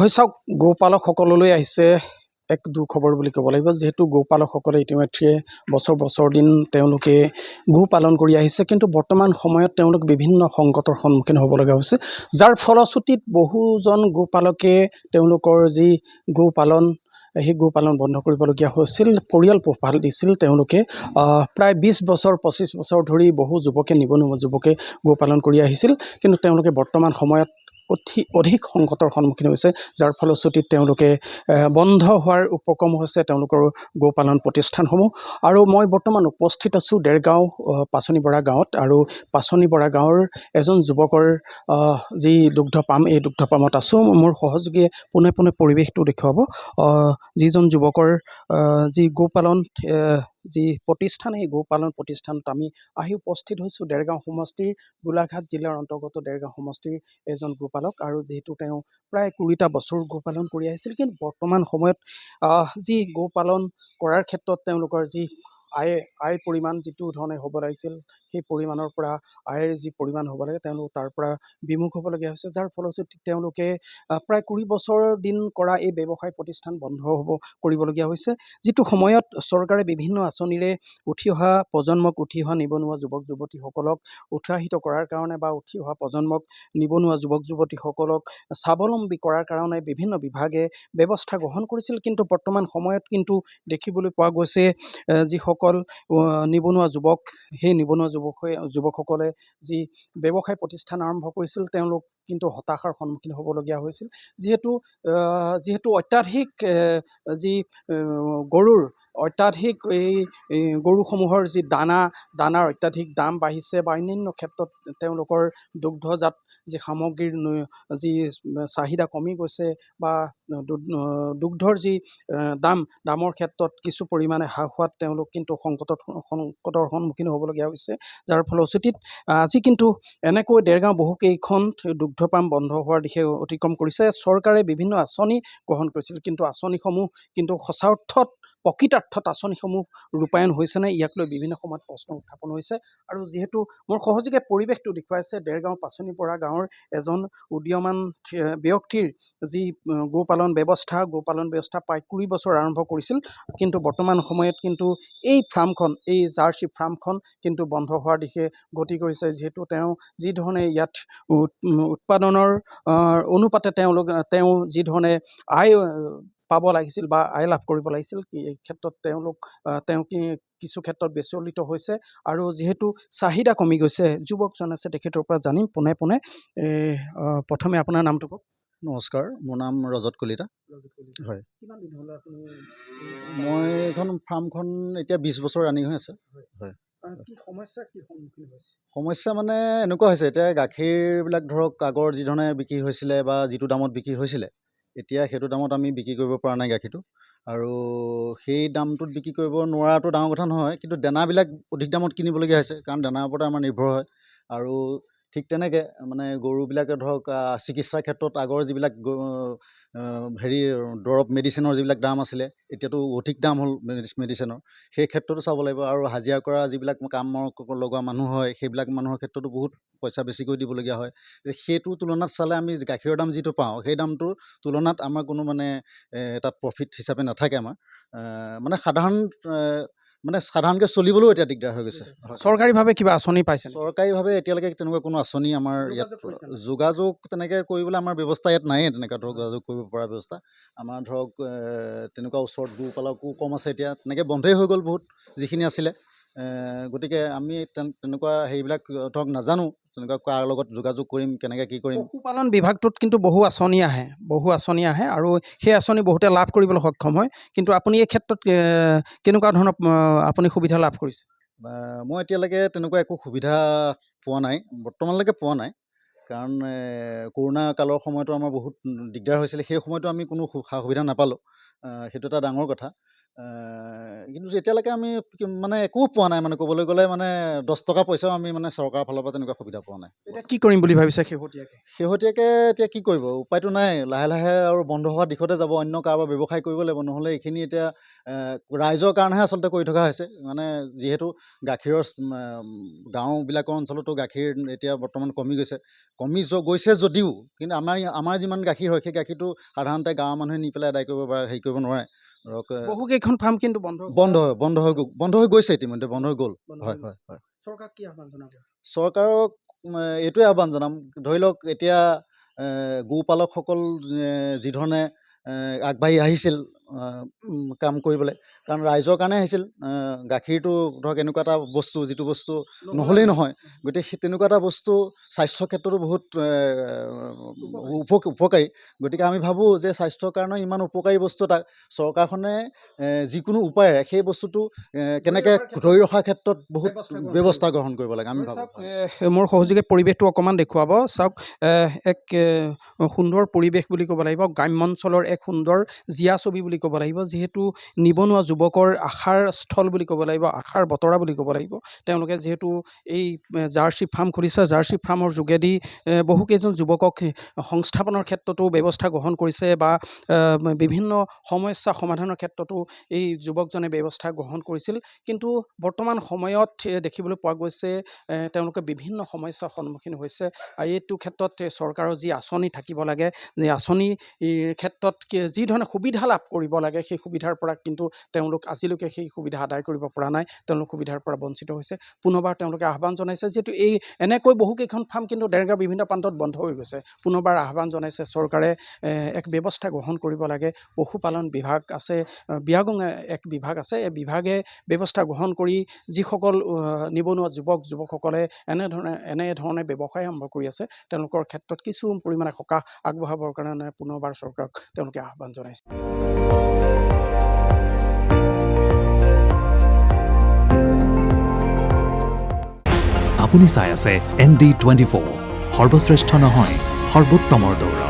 হয় চাওক গৌপালকসকললৈ আহিছে এক দুখবৰ বুলি ক'ব লাগিব যেহেতু গৌপালকসকলে ইতিমধ্যে বছৰ দিন তেওঁলোকে গো পালন কৰি আহিছে কিন্তু বৰ্তমান সময়ত তেওঁলোক বিভিন্ন সংকটৰ সন্মুখীন হ'ব লগা হৈছে যাৰ ফলশ্ৰুতিত বহুজন গোপালকে তেওঁলোকৰ যি গো পালন সেই গো পালন বন্ধ কৰিবলগীয়া হৈছিল পৰিয়াল পোহপাল দিছিল তেওঁলোকে প্ৰায় 20 বছৰ 25 বছৰ ধৰি বহু যুৱকে নিবনুৱা যুৱকে গো পালন কৰি আহিছিল কিন্তু তেওঁলোকে বৰ্তমান সময়ত অধিক সংকটৰ সন্মুখীন হৈছে যাৰ ফলশ্ৰুতিত তেওঁলোকে বন্ধ হোৱাৰ উপক্ৰম হৈছে তেওঁলোকৰ গোপালন প্ৰতিষ্ঠানসমূহ আৰু মই বৰ্তমান উপস্থিত আছোঁ দেৰগাঁও পাচনি বৰা গাঁৱত আৰু পাচনি বৰা গাঁৱৰ এজন যুৱকৰ যি দুগ্ধ পাম এই দুগ্ধ পামত আছোঁ মোৰ সহযোগীয়ে পোনে পৰিৱেশটো দেখুৱাব যিজন যুৱকৰ যি গোপালন যি প্ৰতিষ্ঠান এই গোপালন প্ৰতিষ্ঠানত আমি আহি উপস্থিত হৈছোঁ দেৰগাঁও সমষ্টিৰ গোলাঘাট জিলাৰ অন্তৰ্গত দেৰগাঁও সমষ্টিৰ এজন গোপালক আৰু যিহেতু তেওঁ প্ৰায় 20টা বছৰ গোপালন কৰি আহিছিল কিন্তু বৰ্তমান সময়ত যি গোপালন কৰাৰ ক্ষেত্ৰত তেওঁলোকৰ যি আয় পৰিমাণ যিটো ধৰণে হ'ব লাগিছিল সেই পৰিমাণৰ পৰা আয়ৰ যি পৰিমাণ হ'ব লাগে তেওঁলোক তাৰ পৰা বিমুখ হ'বলগীয়া হৈছে যাৰ ফলশ্ৰুতিত তেওঁলোকে প্ৰায় 20 বছৰ দিন কৰা এই ব্যৱসায় প্ৰতিষ্ঠান বন্ধ কৰিবলগীয়া হৈছে যিটো সময়ত চৰকাৰে বিভিন্ন আঁচনিৰে উঠি অহা প্ৰজন্মক উঠি অহা নিবনুৱা যুৱক যুৱতীসকলক উৎসাহিত কৰাৰ কাৰণে বা উঠি অহা প্ৰজন্মক নিবনুৱা যুৱক যুৱতীসকলক স্বাৱলম্বী কৰাৰ কাৰণে বিভিন্ন বিভাগে ব্যৱস্থা গ্ৰহণ কৰিছিল কিন্তু বৰ্তমান সময়ত কিন্তু দেখিবলৈ পোৱা গৈছে যিসকল নিবনুৱা যুৱক সেই নিবনুৱা যুৱকসকলে যি ব্যৱসায় প্ৰতিষ্ঠান আৰম্ভ কৰিছিল তেওঁলোক কিন্তু হতাশাৰ সন্মুখীন হ'বলগীয়া হৈছিল যিহেতু অত্যাধিক যি গৰুৰ অত্যাধিক এই গৰুসমূহৰ যি দানাৰ অত্যাধিক দাম বাঢ়িছে বা অন্যান্য ক্ষেত্ৰত তেওঁলোকৰ দুগ্ধজাত যি সামগ্ৰীৰ যি চাহিদা কমি গৈছে বা দুগ্ধৰ যি দামৰ ক্ষেত্ৰত কিছু পৰিমাণে হ্ৰাস হোৱাত তেওঁলোক কিন্তু সংকটৰ সন্মুখীন হ'বলগীয়া হৈছে যাৰ ফলশ্ৰুতিত আজি কিন্তু এনেকৈ দেৰগাঁও বহুকেইখন দুগ্ধ পাম বন্ধ হোৱাৰ দিশে অতিক্ৰম কৰিছে চৰকাৰে বিভিন্ন আঁচনি গ্ৰহণ কৰিছিল কিন্তু আঁচনিসমূহ কিন্তু সঁচা অৰ্থত প্ৰকৃতাৰ্থত আঁচনিসমূহ ৰূপায়ণ হৈছেনে ইয়াক লৈ বিভিন্ন সময়ত প্ৰশ্ন উত্থাপন হৈছে আৰু যিহেতু মোৰ সহযোগে পৰিৱেশটো দেখুৱাইছে দেৰগাঁও পাচনি পৰা গাঁৱৰ এজন উদীয়মান ব্যক্তিৰ যি গোপালন ব্যৱস্থা প্ৰায় 20 বছৰ আৰম্ভ কৰিছিল কিন্তু বৰ্তমান সময়ত কিন্তু এই ফাৰ্মখন এই জাৰ্চি ফাৰ্মখন কিন্তু বন্ধ হোৱাৰ দিশে গতি কৰিছে যিহেতু তেওঁ যি ধৰণে ইয়াত উৎপাদনৰ অনুপাতে তেওঁ যি ধৰণে আয় পাব লাগিছিল বা আয় লাভ কৰিব লাগিছিল এই ক্ষেত্ৰত তেওঁ কিছু ক্ষেত্ৰত বিচলিত হৈছে আৰু যিহেতু চাহিদা কমি গৈছে যুৱকজন আছে তেখেতৰ পৰা জানিম পোনে প্ৰথমে আপোনাৰ নামটো কওক নমস্কাৰ মোৰ নাম ৰজত কলিতা হয় কিমান দিন হ'ল আপুনি মই এইখন ফাৰ্মখন এতিয়া 20 বছৰ ৰানিং হৈ আছে হয় কি সন্মুখীন হৈছে সমস্যা মানে এনেকুৱা হৈছে এতিয়া গাখীৰবিলাক ধৰক আগৰ যি ধৰণে বিক্ৰী হৈছিলে বা যিটো দামত বিক্ৰী হৈছিলে এতিয়া সেইটো দামত আমি বিক্ৰী কৰিব পৰা নাই গাখীৰটো আৰু সেই দামটোত বিক্ৰী কৰিব নোৱাৰাটো ডাঙৰ কথা নহয় কিন্তু দানাবিলাক অধিক দামত কিনিবলগীয়া হৈছে কাৰণ দানাৰ ওপৰতে আমাৰ নিৰ্ভৰ হয় আৰু ঠিক তেনেকৈ মানে গৰুবিলাকে ধৰক চিকিৎসাৰ ক্ষেত্ৰত আগৰ যিবিলাক দৰৱ মেডিচিনৰ যিবিলাক দাম আছিলে এতিয়াতো অধিক দাম হ'ল মেডিচিনৰ সেই ক্ষেত্ৰতো চাব লাগিব আৰু হাজিৰা কৰা যিবিলাক কামৰ লগোৱা মানুহ হয় সেইবিলাক মানুহৰ ক্ষেত্ৰতো বহুত পইচা বেছিকৈ দিবলগীয়া হয় সেইটোৰ তুলনাত চালে আমি গাখীৰৰ দাম যিটো পাওঁ সেই দামটোৰ তুলনাত আমাৰ কোনো মানে তাত প্ৰফিট হিচাপে নাথাকে আমাৰ সাধাৰণকৈ চলিবলৈও এতিয়া দিগদাৰ হৈ গৈছে চৰকাৰীভাৱে কিবা আঁচনি পাইছে চৰকাৰীভাৱে এতিয়ালৈকে তেনেকুৱা কোনো আঁচনি আমাৰ ইয়াত যোগাযোগ তেনেকৈ কৰিবলৈ আমাৰ ব্যৱস্থা ইয়াত নায়েই তেনেকুৱা ধৰক যোগাযোগ কৰিব পৰা ব্যৱস্থা আমাৰ ধৰক তেনেকুৱা ওচৰত গোপালকো কম আছে এতিয়া তেনেকৈ বন্ধই হৈ গ'ল বহুত যিখিনি আছিলে গতিকে আমি তেনেকুৱা সেইবিলাক ধৰক নাজানো তেনেকুৱা কাৰ লগত যোগাযোগ কৰিম কেনেকৈ কি কৰিম পশুপালন বিভাগটোত কিন্তু বহু আঁচনি আহে আৰু সেই আঁচনি বহুতে লাভ কৰিবলৈ সক্ষম হয় কিন্তু আপুনি এই ক্ষেত্ৰত কেনেকুৱা ধৰণৰ আপুনি সুবিধা লাভ কৰিছে মই এতিয়ালৈকে তেনেকুৱা একো সুবিধা পোৱা নাই বৰ্তমানলৈকে পোৱা নাই কাৰণ কৰোণা কালৰ সময়তো আমাৰ বহুত দিগদাৰ হৈছিলে সেই সময়তো আমি কোনো সা সুবিধা নাপালোঁ সেইটো এটা ডাঙৰ কথা কিন্তু এতিয়ালৈকে আমি মানে একো পোৱা নাই, মানে ক'বলৈ গ'লে মানে 10 টকা পইচাও আমি মানে চৰকাৰৰ ফালৰ পৰা তেনেকুৱা সুবিধা পোৱা নাই। এতিয়া কি কৰিম বুলি ভাবিছে শেহতীয়াকৈ? শেহতীয়াকৈ এতিয়া কি কৰিব, উপায়তো নাই, লাহে লাহে আৰু বন্ধ হোৱাৰ দিশতে যাব, অন্য কাৰোবাৰ ব্যৱসায় কৰিব লাগিব, নহ'লে এইখিনি এতিয়া ৰাইজৰ কাৰণেহে আচলতে কৰি থকা হৈছে। মানে যিহেতু গাখীৰৰ গাঁওবিলাকৰ অঞ্চলতো গাখীৰ এতিয়া বৰ্তমান কমি গৈছে, গৈছে যদিও কিন্তু আমাৰ যিমান গাখীৰ হয় সেই গাখীৰটো সাধাৰণতে গাঁৱৰ মানুহে নি পেলাই আদায় কৰিব বা হেৰি কৰিব নোৱাৰে। ধৰক বহুকেইখন ফাৰ্ম কিন্তু বন্ধ হৈ গৈছে, ইতিমধ্যে বন্ধ হৈ গ'ল। হয় হয় হয়। চৰকাৰক কি আহ্বান জনাব? চৰকাৰক এইটোৱে আহ্বান জনাম, ধৰি লওক এতিয়া গোপালকসকল যিধৰণে আগবাঢ়ি আহিছিল কাম কৰিবলৈ, কাৰণ ৰাইজৰ কাৰণে আহিছিল। গাখীৰটো ধৰক এনেকুৱা এটা বস্তু যিটো বস্তু নহ'লেই নহয়, গতিকে তেনেকুৱা এটা বস্তু স্বাস্থ্যৰ ক্ষেত্ৰতো বহুত উপকাৰী। গতিকে আমি ভাবোঁ যে স্বাস্থ্যৰ কাৰণে ইমান উপকাৰী বস্তু এটা চৰকাৰখনে যিকোনো উপায়েৰে সেই বস্তুটো কেনেকৈ ধৰি ৰখাৰ ক্ষেত্ৰত বহুত ব্যৱস্থা গ্ৰহণ কৰিব লাগে আমি ভাবোঁ। মোৰ সহযোগী পৰিৱেশটো অকণমান দেখুৱাব। চাওক, এক সুন্দৰ পৰিৱেশ বুলি ক'ব লাগিব, গ্ৰাম্যাঞ্চলৰ এক সুন্দৰ জীয়া ছবি বুলি ক'ব লাগিব, যিহেতু নিবনুৱা যুৱকৰ আশাৰ স্থল বুলি ক'ব লাগিব, আশাৰ বতৰা বুলি ক'ব লাগিব। তেওঁলোকে যিহেতু এই জাৰ্চি ফাৰ্ম খুলিছে, জাৰ্চি ফাৰ্মৰ যোগেদি বহুকেইজন যুৱকক সংস্থাপনৰ ক্ষেত্ৰতো ব্যৱস্থা গ্ৰহণ কৰিছে বা বিভিন্ন সমস্যা সমাধানৰ ক্ষেত্ৰতো এই যুৱকজনে ব্যৱস্থা গ্ৰহণ কৰিছিল। কিন্তু বৰ্তমান সময়ত দেখিবলৈ পোৱা গৈছে তেওঁলোকে বিভিন্ন সমস্যাৰ সন্মুখীন হৈছে। এইটো ক্ষেত্ৰত চৰকাৰৰ যি আঁচনি থাকিব লাগে, যে আঁচনিৰ ক্ষেত্ৰত যি ধৰণে সুবিধা লাভ কৰিব লাগে, সেই সুবিধাৰ পৰা কিন্তু তেওঁলোক আজিলৈকে সেই সুবিধা আদায় কৰিব পৰা নাই, তেওঁলোক সুবিধাৰ পৰা বঞ্চিত হৈছে। পুনৰবাৰ তেওঁলোকে আহ্বান জনাইছে, যিহেতু এনেকৈ বহুকেইখন ফাৰ্ম কিন্তু দেৰগাঁও বিভিন্ন প্ৰান্তত বন্ধ হৈ গৈছে। পুনৰবাৰ আহ্বান জনাইছে চৰকাৰে এক ব্যৱস্থা গ্ৰহণ কৰিব লাগে। পশুপালন বিভাগ আছে, বিয়াগং এক বিভাগ আছে, এই বিভাগে ব্যৱস্থা গ্ৰহণ কৰি যিসকল নিবনুৱা যুৱকসকলে এনেধৰণে ব্যৱসায় আৰম্ভ কৰি আছে, তেওঁলোকৰ ক্ষেত্ৰত কিছু পৰিমাণে সকাহ আগবঢ়াবৰ কাৰণে পুনৰবাৰ চৰকাৰক তেওঁলোকে আহ্বান জনাইছে। আপুনি চাই আছে ND24, সৰ্বশ্ৰেষ্ঠ নহয় সৰ্বোত্তমৰ দৌৰ।